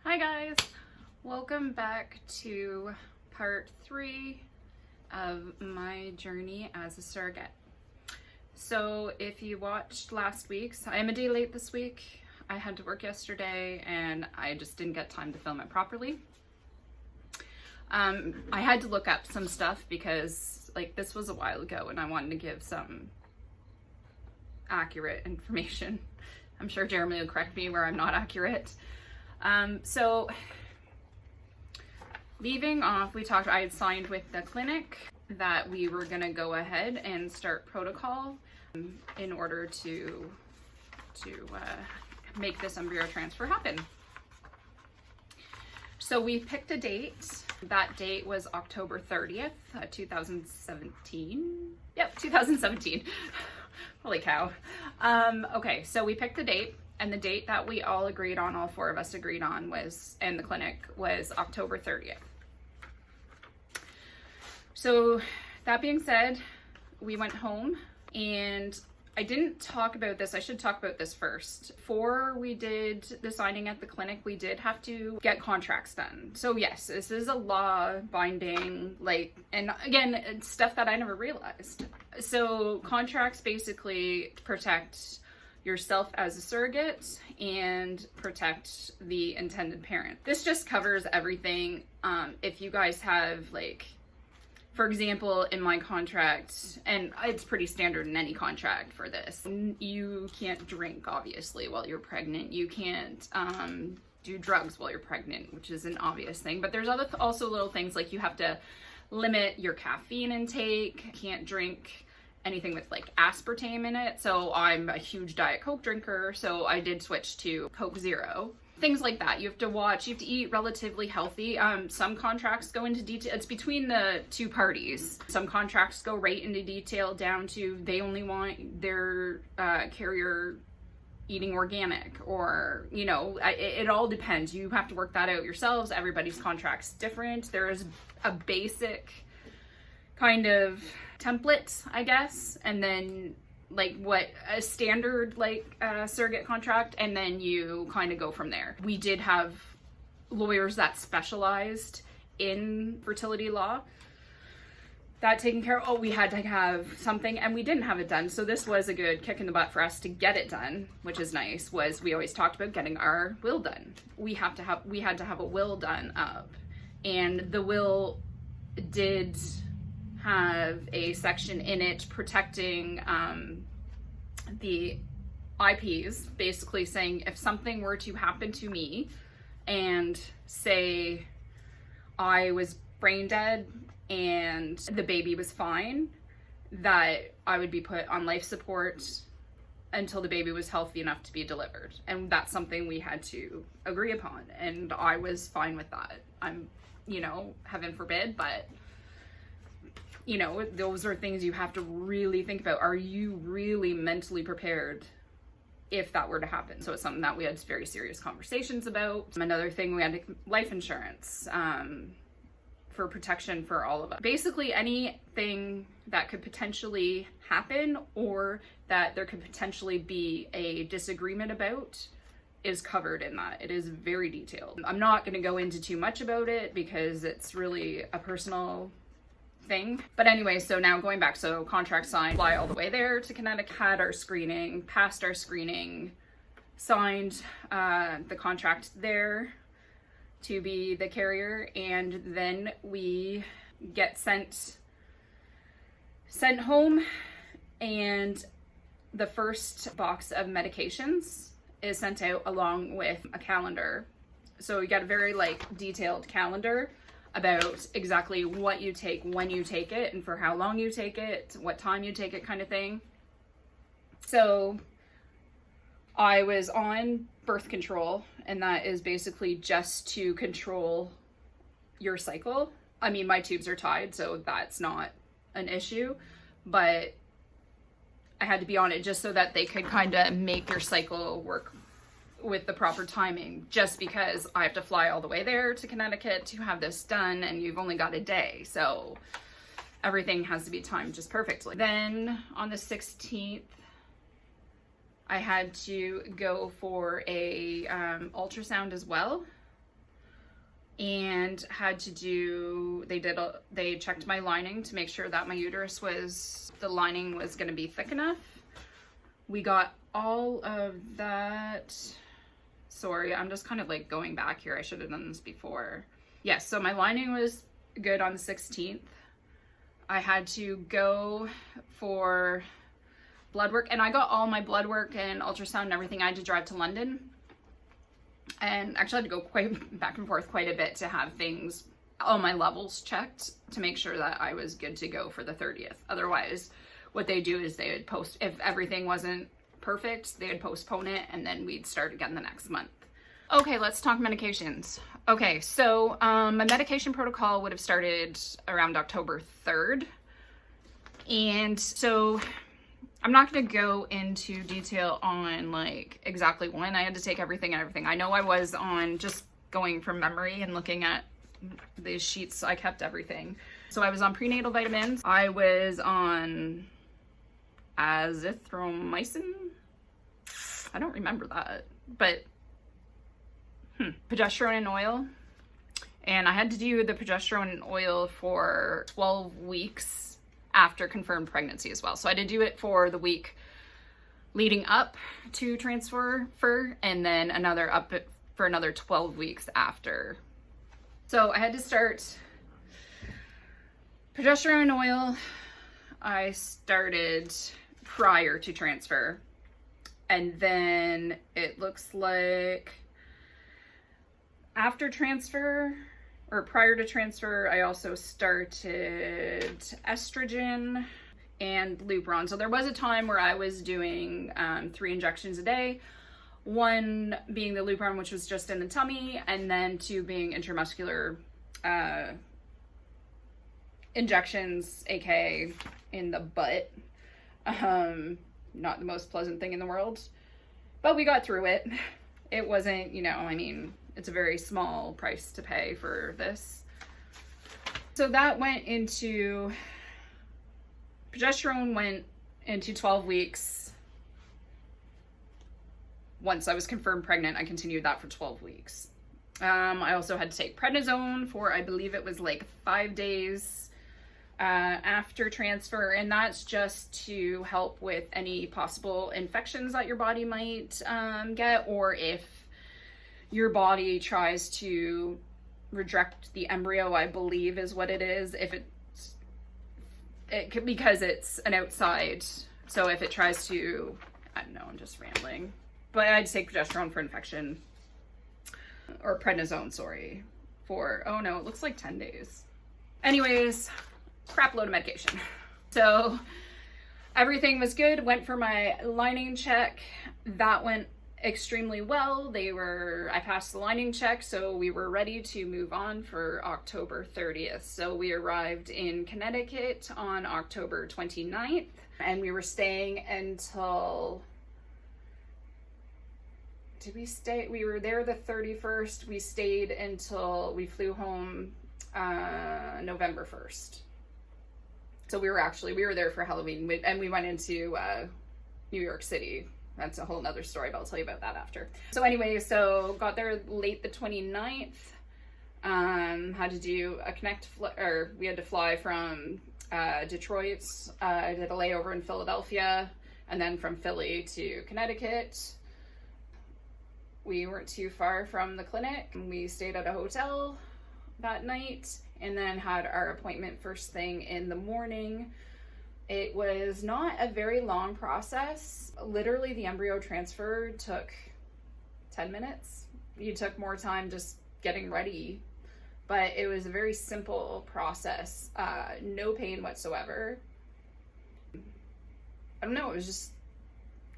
Hi guys, welcome back to part 3 of my journey as a surrogate. So if you watched last week's, I am a day late this week. I had to work yesterday and I just didn't get time to film it properly. I had to look up some stuff because this was a while ago and I wanted to give some accurate information. I'm sure Jeremy will correct me where I'm not accurate. So leaving off, I had signed with the clinic that we were going to go ahead and start protocol in order to make this embryo transfer happen. So we picked a date. That date was October 30th, 2017. Yep, 2017. Holy cow. Okay, so we picked the date. And the date that we all agreed on, all 4 of us agreed on, and the clinic was October 30th. So that being said, we went home and I didn't talk about this. I should talk about this first. Before we did the signing at the clinic, we did have to get contracts done. So yes, this is a law binding, and again, it's stuff that I never realized. So contracts basically protect yourself as a surrogate and protect the intended parent. This just covers everything. If you guys have, for example, in my contract, and it's pretty standard in any contract for this, you can't drink, obviously, while you're pregnant. You can't do drugs while you're pregnant, which is an obvious thing. But there's also little things like you have to limit your caffeine intake, can't drink anything with aspartame in it. So I'm a huge Diet Coke drinker, so I did switch to Coke Zero. Things like that. You have to eat relatively healthy. Some contracts go into detail. It's between the 2 parties. Some contracts go right into detail down to they only want their carrier eating organic, or, it all depends. You have to work that out yourselves. Everybody's contract's different. There is a basic kind of template, I guess, and then what a standard surrogate contract, and then you kind of go from there. We did have lawyers that specialized in fertility law that taken care of. Oh, we had to have something and we didn't have it done, so this was a good kick in the butt for us to get it done, which is nice. We always talked about getting our will done. We had to have a will done up, and the will did have a section in it protecting the IPs, basically saying if something were to happen to me and say I was brain dead and the baby was fine, that I would be put on life support until the baby was healthy enough to be delivered. And that's something we had to agree upon, and I was fine with that. I'm, heaven forbid, but those are things you have to really think about. Are you really mentally prepared if that were to happen? So it's something that we had very serious conversations about. Another thing, we had life insurance for protection for all of us. Basically anything that could potentially happen or that there could potentially be a disagreement about is covered in that. It is very detailed. I'm not going to go into too much about it because it's really a personal thing. But anyway, so now going back, so contract signed, fly all the way there to Connecticut, had our screening, passed our screening, signed the contract there to be the carrier, and then we get sent home, and the first box of medications is sent out along with a calendar. So we got a very detailed calendar about exactly what you take, when you take it, and for how long you take it, what time you take it, kind of thing. So I was on birth control, and that is basically just to control your cycle. I mean, my tubes are tied, so that's not an issue, but I had to be on it just so that they could kind of make your cycle work with the proper timing, just because I have to fly all the way there to Connecticut to have this done, and you've only got a day, so everything has to be timed just perfectly. Then on the 16th, I had to go for a ultrasound as well, and they checked my lining to make sure that my uterus the lining was going to be thick enough. We got all of that. Sorry, I'm just kind of like going back here. I should have done this before. Yes, so my lining was good on the 16th. I had to go for blood work, and I got all my blood work and ultrasound and everything. I had to drive to London, and actually I had to go quite back and forth quite a bit to have all my levels checked to make sure that I was good to go for the 30th. Otherwise, what they do is they would if everything wasn't perfect, they would postpone it, and then we'd start again the next month. Okay, let's talk medications. Okay, so my medication protocol would have started around October 3rd. And so I'm not going to go into detail on like exactly when I had to take everything. I know I was on, just going from memory and looking at these sheets, I kept everything. So I was on prenatal vitamins. I was on azithromycin. I don't remember that, but progesterone and oil. And I had to do the progesterone and oil for 12 weeks after confirmed pregnancy as well. So I had to do it for the week leading up to transfer, and then for another 12 weeks after. So I had to start progesterone and oil. I started prior to transfer, and then it looks like after transfer or prior to transfer, I also started estrogen and Lupron. So there was a time where I was doing 3 injections a day, 1 being the Lupron, which was just in the tummy, and then 2 being intramuscular injections, aka in the butt. Not the most pleasant thing in the world, but we got through it. It wasn't, it's a very small price to pay for this. So that progesterone went into 12 weeks. Once I was confirmed pregnant, I continued that for 12 weeks. I also had to take prednisone for, I believe it was like 5 days after transfer, and that's just to help with any possible infections that your body might get, or if your body tries to reject the embryo, I believe is what it is, because it's an outside. So if it tries to, I don't know, I'm just rambling, but I had to take progesterone for infection, or prednisone, sorry, for, oh no, it looks like 10 days. Anyways, crap load of medication. So everything was good. Went for my lining check. That went extremely well. I passed the lining check, so we were ready to move on for October 30th. So we arrived in Connecticut on October 29th, and we were staying until, we were there the 31st. We stayed until we flew home November 1st. So we were there for Halloween, and we went into New York City. That's a whole nother story, but I'll tell you about that after. So anyway, got there late the 29th. Had to do a we had to fly from Detroit. I did a layover in Philadelphia, and then from Philly to Connecticut. We weren't too far from the clinic. We stayed at a hotel that night, and then had our appointment first thing in the morning. It was not a very long process. Literally, the embryo transfer took 10 minutes. You took more time just getting ready, but it was a very simple process. No pain whatsoever. I don't know,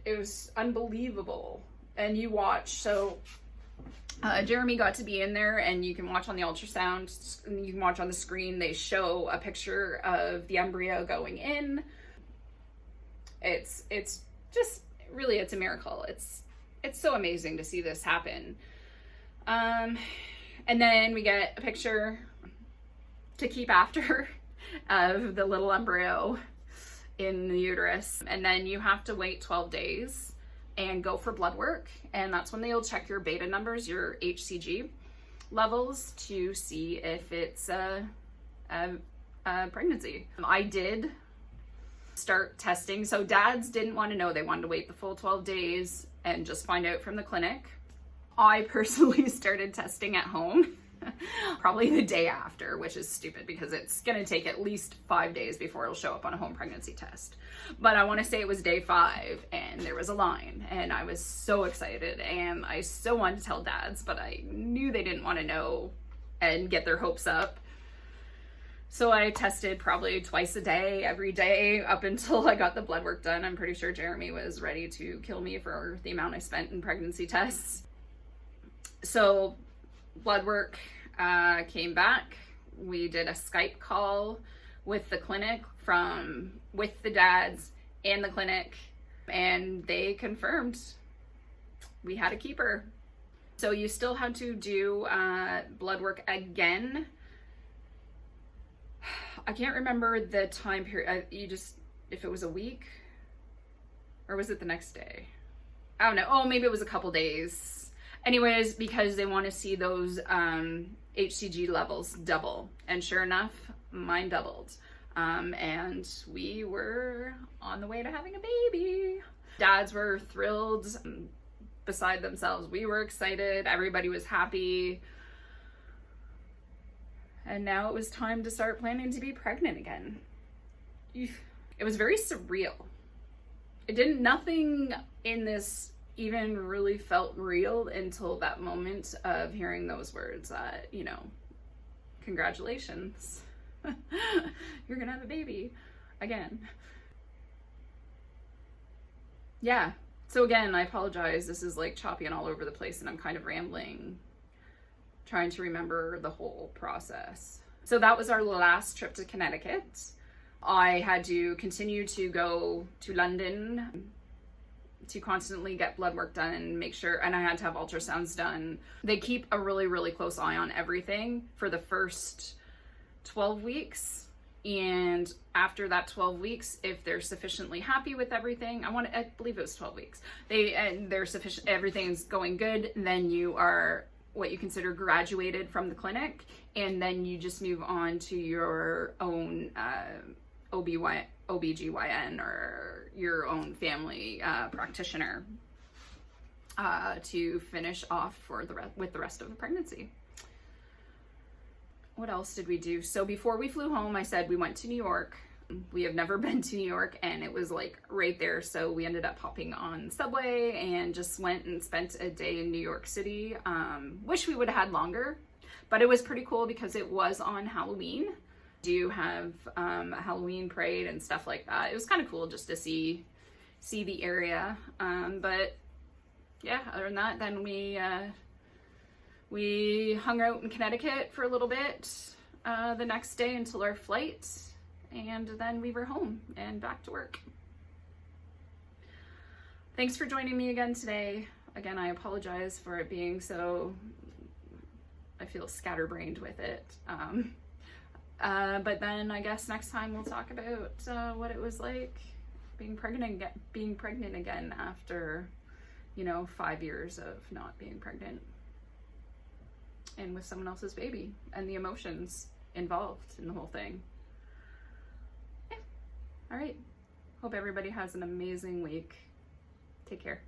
it was unbelievable. And you watch, Jeremy got to be in there, and you can watch on the ultrasound, and you can watch on the screen, they show a picture of the embryo going in. It's just, really, it's a miracle. It's so amazing to see this happen. And then we get a picture to keep after of the little embryo in the uterus. And then you have to wait 12 days and go for blood work, and that's when they'll check your beta numbers, your HCG. levels to see if it's a pregnancy. I did start testing. So dads didn't want to know. They wanted to wait the full 12 days and just find out from the clinic. I personally started testing at home probably the day after, which is stupid because it's going to take at least 5 days before it'll show up on a home pregnancy test. But I want to say it was day 5 and there was a line and I was so excited and I so wanted to tell dads, but I knew they didn't want to know and get their hopes up. So I tested probably twice a day, every day, up until I got the blood work done. I'm pretty sure Jeremy was ready to kill me for the amount I spent in pregnancy tests. So blood work came back. We did a Skype call with the clinic with the dads and the clinic, and they confirmed we had a keeper. So you still had to do blood work again. I can't remember the time period. If it was a week or was it the next day? I don't know. Oh, maybe it was a couple days. Anyways, because they want to see those HCG levels double. And sure enough, mine doubled. And we were on the way to having a baby. Dads were thrilled, beside themselves. We were excited. Everybody was happy. And now it was time to start planning to be pregnant again. It was very surreal. Nothing in this even really felt real until that moment of hearing those words, congratulations. You're gonna have a baby again. Yeah. So again, I apologize. This is like choppy and all over the place and I'm kind of rambling, trying to remember the whole process. So that was our last trip to Connecticut. I had to continue to go to London to constantly get blood work done and make sure, and I had to have ultrasounds done. They keep a really, really close eye on everything for the first 12 weeks. And after that 12 weeks, if they're sufficiently happy with everything, I believe it was 12 weeks, they're sufficient, everything's going good, then you are what you consider graduated from the clinic, and then you just move on to your own OBGYN or your own family practitioner to finish off with the rest of the pregnancy. What else did we do? So before we flew home, I said we went to New York. We have never been to New York and it was like right there. So we ended up hopping on subway and just went and spent a day in New York City. Wish we would have had longer, but it was pretty cool because it was on Halloween. Do have a Halloween parade and stuff like that. It was kind of cool just to see the area. But yeah, other than that, then we hung out in Connecticut for a little bit the next day until our flight, and then we were home and back to work. Thanks for joining me again today. Again, I apologize for it being so, I feel scatterbrained with it. But then I guess next time we'll talk about what it was like being pregnant again after, 5 years of not being pregnant and with someone else's baby and the emotions involved in the whole thing. Yeah. All right. Hope everybody has an amazing week. Take care.